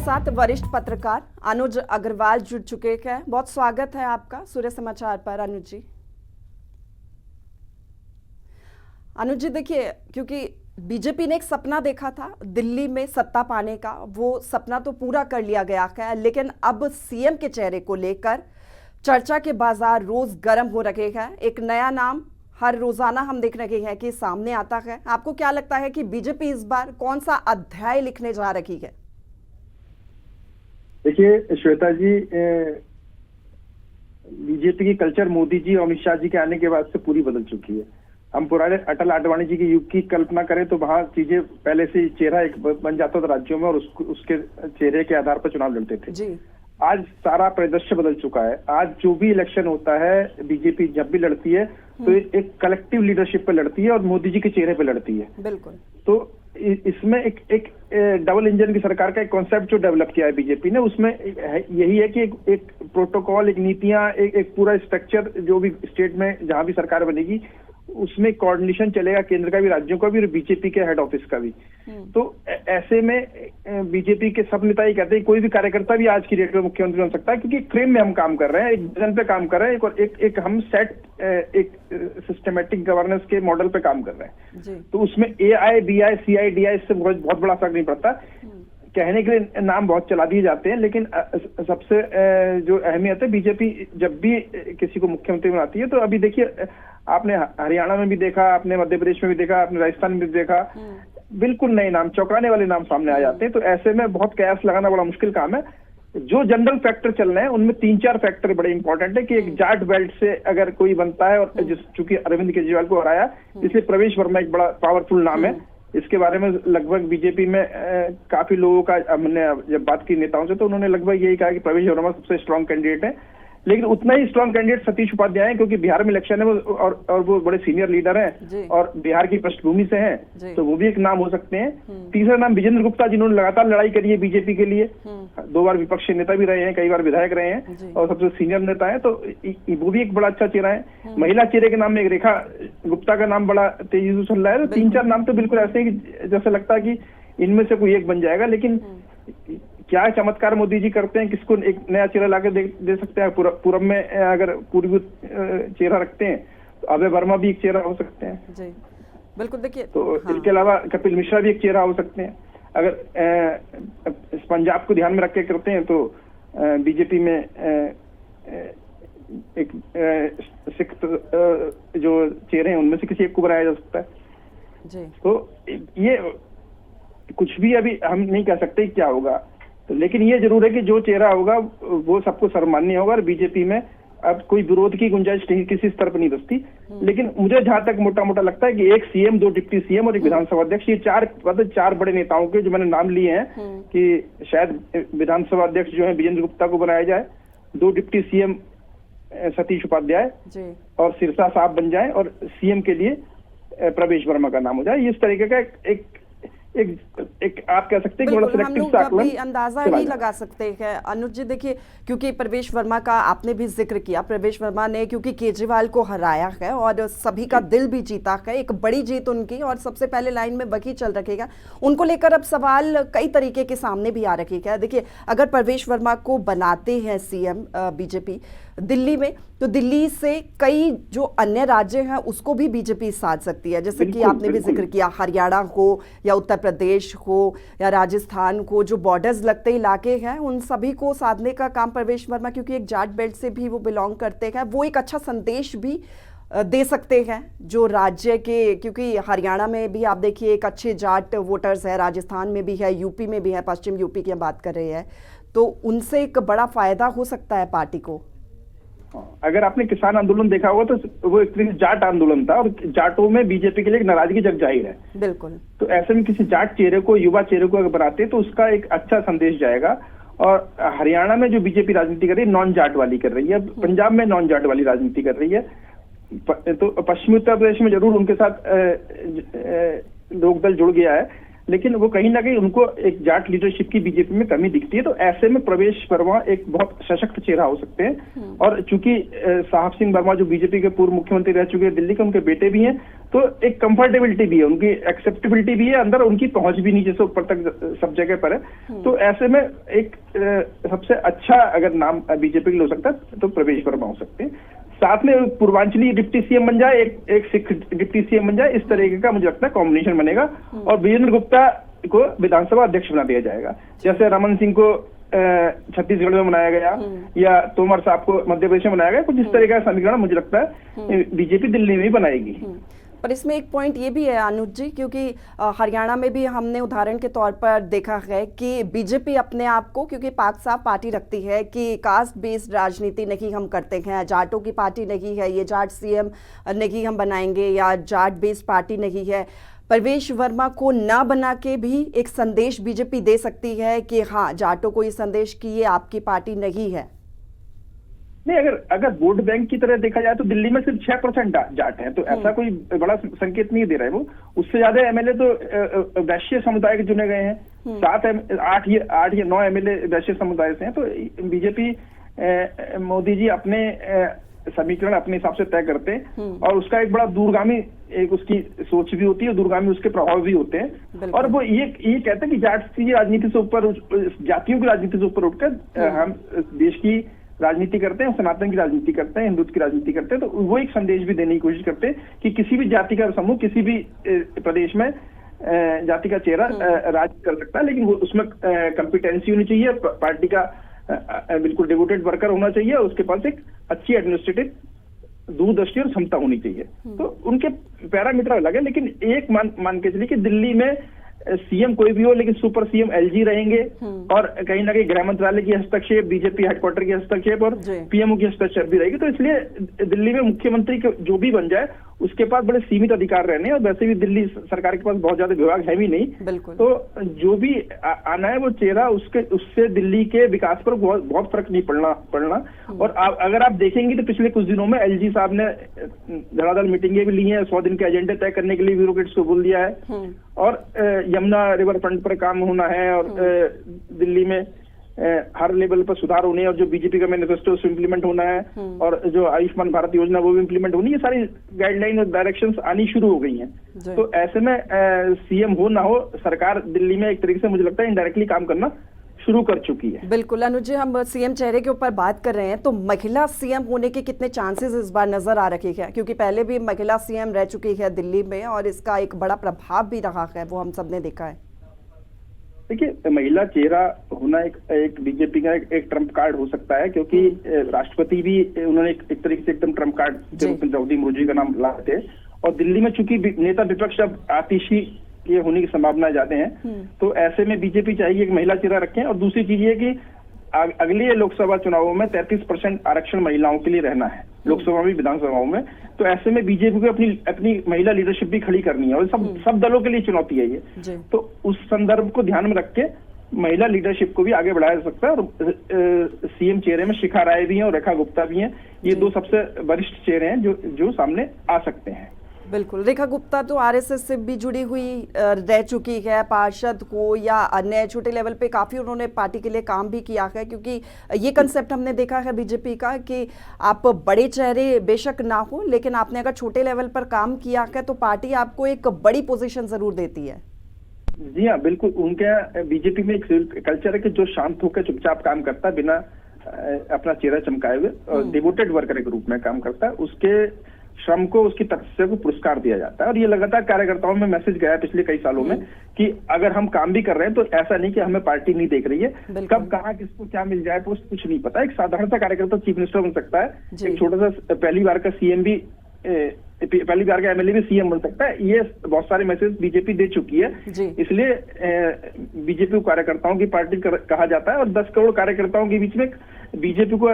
साथ वरिष्ठ पत्रकार अनुज अग्रवाल जुड़ चुके हैं। बहुत स्वागत है आपका सूर्य समाचार पर अनुज जी। अनुज जी देखिए, क्योंकि बीजेपी ने एक सपना देखा था दिल्ली में सत्ता पाने का, वो सपना तो पूरा कर लिया गया है, लेकिन अब सीएम के चेहरे को लेकर चर्चा के बाजार रोज गर्म हो रहे हैं। एक नया नाम हर रोजाना हम देख रहे हैं कि सामने आता है। आपको क्या लगता है कि बीजेपी इस बार कौन सा अध्याय लिखने जा रही है? देखिए श्वेता जी, बीजेपी की कल्चर मोदी जी और अमित शाह जी के आने के बाद से पूरी बदल चुकी है। हम पुराने अटल आडवाणी जी के युग की कल्पना करें तो वहां चीजें पहले से चेहरा एक बन जाता था राज्यों में और उसके चेहरे के आधार पर चुनाव लड़ते थे जी। आज सारा परिदृश्य बदल चुका है। आज जो भी इलेक्शन होता है, बीजेपी जब भी लड़ती है तो एक कलेक्टिव लीडरशिप पे लड़ती है और मोदी जी के चेहरे पे लड़ती है। बिल्कुल। तो इसमें एक डबल इंजन की सरकार का एक कॉन्सेप्ट जो डेवलप किया है बीजेपी ने, उसमें यही है कि एक प्रोटोकॉल, एक नीतियां, एक पूरा स्ट्रक्चर जो भी स्टेट में जहां भी सरकार बनेगी उसमें कोऑर्डिनेशन चलेगा, केंद्र का भी, राज्यों का भी और बीजेपी के हेड ऑफिस का भी। तो ऐसे में बीजेपी के सब नेता ही कहते हैं कोई भी कार्यकर्ता भी आज की डेट में मुख्यमंत्री बन सकता है, क्योंकि एक फ्रेम में हम काम कर रहे हैं, एक विजन पे काम कर रहे हैं, एक हम सेट एक सिस्टमेटिक गवर्नेंस के मॉडल पे काम कर रहे हैं। तो उसमें AI, BI, CI, DI इससे बहुत बड़ा फर्क नहीं पड़ता। कहने के लिए नाम बहुत चला दिए जाते हैं, लेकिन सबसे जो अहमियत है, बीजेपी जब भी किसी को मुख्यमंत्री बनाती है तो अभी देखिए आपने हरियाणा में भी देखा, आपने मध्य प्रदेश में भी देखा, आपने राजस्थान में भी देखा, बिल्कुल नए नाम, चौंकाने वाले नाम सामने आ जाते हैं। तो ऐसे में बहुत कयास लगाना बड़ा मुश्किल काम है। जो जनरल फैक्टर चल रहे हैं उनमें 3-4 फैक्टर बड़े इंपॉर्टेंट है कि एक जाट बेल्ट से अगर कोई बनता है, और चूंकि अरविंद केजरीवाल को हराया इसलिए प्रवेश वर्मा एक बड़ा पावरफुल नाम है। इसके बारे में लगभग बीजेपी में काफी लोगों का, हमने जब बात की नेताओं से तो उन्होंने लगभग यही कहा कि प्रवेश वर्मा सबसे स्ट्रांग कैंडिडेट है। लेकिन उतना ही स्ट्रांग कैंडिडेट सतीश उपाध्याय है, क्योंकि बिहार में इलेक्शन है वो और वो बड़े सीनियर लीडर हैं और बिहार की पृष्ठभूमि से हैं, तो वो भी एक नाम हो सकते हैं। तीसरा नाम विजेंद्र गुप्ता, जिन्होंने लगातार लड़ाई करी है बीजेपी के लिए, 2 बार विपक्षी नेता भी रहे हैं, कई बार विधायक रहे हैं और सबसे सीनियर नेता है, तो वो भी एक बड़ा अच्छा चेहरा है। महिला चेहरे के नाम में एक रेखा गुप्ता का नाम बड़ा तेजी से चल रहा है। तो 3-4 नाम तो बिल्कुल ऐसे ही जैसे लगता है कि इनमें से कोई एक बन जाएगा। लेकिन क्या चमत्कार मोदी जी करते हैं, किसको एक नया चेहरा लाकर दे सकते हैं। पूरब में अगर पूर्वी चेहरा रखते हैं तो अभय वर्मा भी एक चेहरा हो सकते हैं जी। बिल्कुल। देखिए तो इसके अलावा कपिल मिश्रा भी एक चेहरा हो सकते हैं। अगर पंजाब को ध्यान में रख के करते हैं तो बीजेपी में एक सिख जो चेहरे हैं उनमें से किसी एक को बनाया जा सकता है जी। तो ये कुछ भी अभी हम नहीं कह सकते क्या होगा, तो लेकिन ये जरूर है कि जो चेहरा होगा वो सबको सर्वमान्य होगा और बीजेपी में अब कोई विरोध की गुंजाइश किसी स्तर पर नहीं बचती। लेकिन मुझे जहां तक मोटा मोटा लगता है कि एक CM, 2 डिप्टी CM और एक विधानसभा अध्यक्ष, ये 4 बड़े नेताओं के जो मैंने नाम लिए हैं कि शायद विधानसभा अध्यक्ष जो है विजेंद्र गुप्ता को बनाया जाए, 2 डिप्टी CM सतीश उपाध्याय और सिरसा साहब बन जाए और CM के लिए प्रवेश वर्मा का नाम हो जाए। इस तरीके का एक आप कह सकते हैं कि बड़ा सिलेक्टिव सा आकलन अंदाजा नहीं लगा सकते हैं। अनुज जी देखिए, क्योंकि प्रवेश वर्मा का आपने भी जिक्र किया, प्रवेश वर्मा ने क्योंकि केजरीवाल को हराया है और सभी का दिल भी जीता है, एक बड़ी जीत उनकी, और सबसे पहले लाइन में वही चल रखेगा। उनको लेकर अब सवाल कई तरीके के सामने भी आ रखेगा। देखिए, अगर प्रवेश वर्मा को बनाते हैं CM बीजेपी दिल्ली में, तो दिल्ली से कई जो अन्य राज्य हैं उसको भी बीजेपी साध सकती है, जैसे कि आपने भी जिक्र किया, हरियाणा हो या उत्तर प्रदेश हो या राजस्थान को, जो बॉर्डर्स लगते इलाके हैं उन सभी को साधने का काम प्रवेश वर्मा, क्योंकि एक जाट बेल्ट से भी वो बिलोंग करते हैं, वो एक अच्छा संदेश भी दे सकते हैं जो राज्य के, क्योंकि हरियाणा में भी आप देखिए एक अच्छे जाट वोटर्स है, राजस्थान में भी है, यूपी में भी है, पश्चिम यूपी की हम बात कर रहे हैं, तो उनसे एक बड़ा फायदा हो सकता है पार्टी को। अगर आपने किसान आंदोलन देखा होगा तो वो एक जाट आंदोलन था और जाटों में बीजेपी के लिए एक नाराजगी जग जाहिर है। बिल्कुल। तो ऐसे में किसी जाट चेहरे को, युवा चेहरे को अगर बनाते तो उसका एक अच्छा संदेश जाएगा। और हरियाणा में जो बीजेपी राजनीति कर रही है नॉन जाट वाली कर रही है, पंजाब में नॉन जाट वाली राजनीति कर रही है, तो पश्चिमी उत्तर प्रदेश में जरूर उनके साथ लोकदल जुड़ गया है, लेकिन वो कहीं ना कहीं उनको एक जाट लीडरशिप की बीजेपी में कमी दिखती है। तो ऐसे में प्रवेश वर्मा एक बहुत सशक्त चेहरा हो सकते हैं। और चूंकि साहब सिंह वर्मा जो बीजेपी के पूर्व मुख्यमंत्री रह चुके हैं दिल्ली के, उनके बेटे भी हैं, तो एक कंफर्टेबिलिटी भी है, उनकी एक्सेप्टेबिलिटी भी है, अंदर उनकी पहुंच भी नीचे से ऊपर तक सब जगह पर है। तो ऐसे में एक सबसे अच्छा अगर नाम बीजेपी के लिए हो सकता है तो प्रवेश वर्मा हो सकते हैं। साथ में पूर्वांचली डिप्टी सीएम बन जाए, एक सिख डिप्टी सीएम बन जाए, इस तरीके का मुझे लगता है कॉम्बिनेशन बनेगा। और वीरेंद्र गुप्ता को विधानसभा अध्यक्ष बना दिया जाएगा, जैसे रमन सिंह को छत्तीसगढ़ में बनाया गया या तोमर साहब को मध्य प्रदेश में बनाया गया। कुछ इस तरीके का समीकरण मुझे लगता है बीजेपी दिल्ली में ही बनाएगी। पर इसमें एक पॉइंट ये भी है अनुज जी, क्योंकि हरियाणा में भी हमने उदाहरण के तौर पर देखा है कि बीजेपी अपने आप को, क्योंकि पाक साफ पार्टी रखती है कि कास्ट बेस्ड राजनीति नहीं हम करते हैं, जाटों की पार्टी नहीं है, ये जाट सीएम नहीं हम बनाएंगे या जाट बेस्ड पार्टी नहीं है। प्रवेश वर्मा को ना बना के भी एक संदेश बीजेपी दे सकती है कि हाँ, जाटों को ये संदेश कि ये आपकी पार्टी नहीं है। नहीं, अगर वोट बैंक की तरह देखा जाए तो दिल्ली में सिर्फ 6% जाट हैं, तो ऐसा कोई बड़ा संकेत नहीं दे रहा है वो। उससे ज्यादा एमएलए तो वैश्य समुदाय के चुने गए हैं। 8 या 9 एमएलए वैश्य समुदाय से हैं। तो बीजेपी मोदी जी अपने समीकरण अपने हिसाब से तय करते हैं और उसका एक बड़ा दूरगामी एक उसकी सोच भी होती है, दूरगामी उसके प्रभाव भी होते हैं। और वो ये कहते हैं कि जाट की राजनीति से ऊपर, जातियों की राजनीति से ऊपर उठकर हम देश की राजनीति करते हैं, सनातन की राजनीति करते हैं, हिंदुत्व की राजनीति करते हैं। तो वो एक संदेश भी देने की कोशिश करते हैं कि किसी भी जाति का समूह किसी भी प्रदेश में जाति का चेहरा राज कर सकता है, लेकिन वो उसमें कॉम्पिटेंसी होनी चाहिए, पार्टी का बिल्कुल डिवोटेड वर्कर होना चाहिए, उसके पास एक अच्छी एडमिनिस्ट्रेटिव दूरदृष्टि और क्षमता होनी चाहिए। तो उनके पैरामीटर अलग है, लेकिन एक मान के चलिए कि दिल्ली में सीएम कोई भी हो, लेकिन सुपर सीएम एलजी रहेंगे और कहीं ना कहीं गृह मंत्रालय की हस्तक्षेप, बीजेपी हेडक्वार्टर की हस्तक्षेप और पीएमओ की हस्तक्षेप भी रहेगी। तो इसलिए दिल्ली में मुख्यमंत्री जो भी बन जाए उसके पास बड़े सीमित अधिकार रहने, और वैसे भी दिल्ली सरकार के पास बहुत ज्यादा विभाग है भी नहीं। तो जो भी आना है वो चेहरा उससे दिल्ली के विकास पर बहुत फर्क नहीं पड़ना। और अगर आप देखेंगे तो पिछले कुछ दिनों में एलजी साहब ने धड़ाधड़ मीटिंगें भी ली हैं, 100 दिन के एजेंडे तय करने के लिए ब्यूरोक्रेट्स को बोल दिया है, और यमुना रिवर फ्रंट पर काम होना है, और दिल्ली में हर लेवल पर सुधार होने, और जो बीजेपी का मैनिफेस्टो उसमें इंप्लीमेंट होना है, और जो आयुष्मान भारत योजना वो भी इंप्लीमेंट होनी है। ये सारी गाइडलाइन और डायरेक्शंस आनी शुरू हो गई हैं। तो ऐसे में सीएम हो ना हो, सरकार दिल्ली में एक तरीके से मुझे लगता है इनडायरेक्टली काम करना शुरू कर चुकी है। बिल्कुल अनुज जी, हम सीएम चेहरे के ऊपर बात कर रहे हैं, तो महिला सीएम होने के कितने चांसेस इस बार नजर आ रहे हैं? क्योंकि पहले भी महिला सीएम रह चुकी है दिल्ली में और इसका एक बड़ा प्रभाव भी रहा है, वो हम सब ने देखा है। देखिए, महिला चेहरा होना एक बीजेपी का एक ट्रम्प कार्ड हो सकता है, क्योंकि राष्ट्रपति भी उन्होंने एक तरीके से एकदम ट्रम्प कार्ड के रूप में द्रौपदी मुर्मू का नाम लाए थे। और दिल्ली में चूंकि नेता विपक्ष अब आतिशी ये होने की संभावना ज्यादा है, तो ऐसे में बीजेपी चाहिए एक महिला चेहरा रखें। और दूसरी चीज ये कि अगले लोकसभा चुनावों में 33% आरक्षण महिलाओं के लिए रहना है, लोकसभा में, विधानसभाओं में। तो ऐसे में बीजेपी को अपनी महिला लीडरशिप भी खड़ी करनी है, और सब दलों के लिए चुनौती है ये। तो उस संदर्भ को ध्यान में रख के महिला लीडरशिप को भी आगे बढ़ाया जा सकता है। और सीएम चेहरे में शिखा राय भी हैं और रेखा गुप्ता भी हैं। ये दो सबसे वरिष्ठ चेहरे हैं जो सामने आ सकते हैं। बिल्कुल, रेखा गुप्ता तो आरएसएस से भी जुड़ी हुई रह चुकी है, पार्षद को या अन्य छोटे लेवल पे काफ़ी उन्होंने पार्टी के लिए काम भी किया है। क्योंकि ये कंसेप्ट हमने देखा है बीजेपी का कि आप बड़े चेहरे बेशक ना हो, लेकिन आपने अगर छोटे लेवल पर काम किया है तो पार्टी आपको एक बड़ी पोजीशन जरूर देती है। जी हाँ, बिल्कुल। उनके बीजेपी में एक कल्चर है कि जो शांत होकर चुपचाप काम करता है, बिना अपना चेहरा चमकाए हुए, और डिवोटेड वर्कर के रूप में काम करता है, उसके श्रम को, उसकी तपस्या को पुरस्कार दिया जाता है। और ये लगातार कार्यकर्ताओं में मैसेज गया है पिछले कई सालों में कि अगर हम काम भी कर रहे हैं तो ऐसा नहीं कि हमें पार्टी नहीं देख रही है, कब कहाँ किसको क्या मिल जाए पोस्ट कुछ नहीं पता। एक साधारण सा कार्यकर्ता चीफ मिनिस्टर बन सकता है, एक छोटा सा पहली बार का सीएम भी, पहली बार का एमएलए भी सीएम बन सकता है। ये बहुत सारे मैसेज बीजेपी दे चुकी है, इसलिए बीजेपी को कार्यकर्ताओं की पार्टी कहा जाता है। और 10 करोड़ कार्यकर्ताओं के बीच में बीजेपी को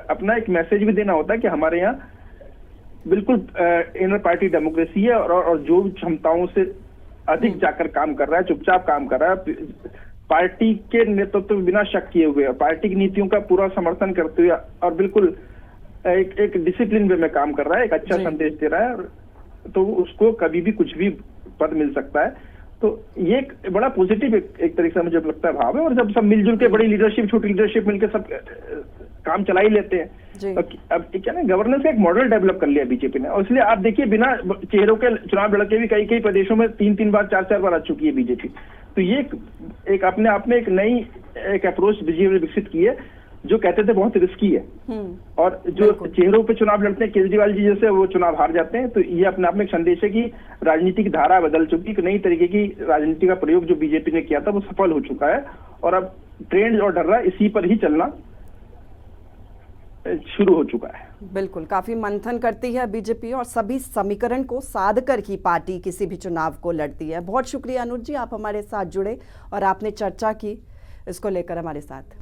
अपना एक मैसेज भी देना होता है कि हमारे यहाँ बिल्कुल इनर पार्टी डेमोक्रेसी है, और जो क्षमताओं से अधिक जाकर काम कर रहा है, चुपचाप काम कर रहा है, पार्टी के नेतृत्व में बिना शक किए हुए, पार्टी की नीतियों का पूरा समर्थन करते हुए, और बिल्कुल एक डिसिप्लिन वे में काम कर रहा है, एक अच्छा संदेश दे रहा है, तो उसको कभी भी कुछ भी पद मिल सकता है। तो ये एक बड़ा पॉजिटिव एक तरीके से मुझे लगता है भाव है। और जब सब मिलजुल के बड़ी लीडरशिप छोटी लीडरशिप मिलकर सब काम चला ही लेते हैं। अब क्या ना, गवर्नेंस का एक मॉडल डेवलप कर लिया बीजेपी ने, और इसलिए आप देखिए बिना चेहरों के चुनाव लड़के भी कई प्रदेशों में 3-3 बार 4-4 बार आ चुकी है बीजेपी। तो ये एक अपने आप में एक नई एक अप्रोच बीजेपी ने विकसित की है, जो कहते थे बहुत रिस्की है। और जो चेहरों पे चुनाव लड़ते हैं, केजरीवाल जी जैसे, वो चुनाव हार जाते हैं। तो ये अपने आप में एक संदेश है कि राजनीति की धारा बदल चुकी, एक नई तरीके की राजनीति का प्रयोग जो बीजेपी ने किया था वो सफल हो चुका है। और अब ट्रेंड और डर रहा है, इसी पर ही चलना शुरू हो चुका है। बिल्कुल, काफी मंथन करती है बीजेपी और सभी समीकरण को साध कर ही पार्टी किसी भी चुनाव को लड़ती है। बहुत शुक्रिया अनुज जी, आप हमारे साथ जुड़े और आपने चर्चा की इसको लेकर हमारे साथ।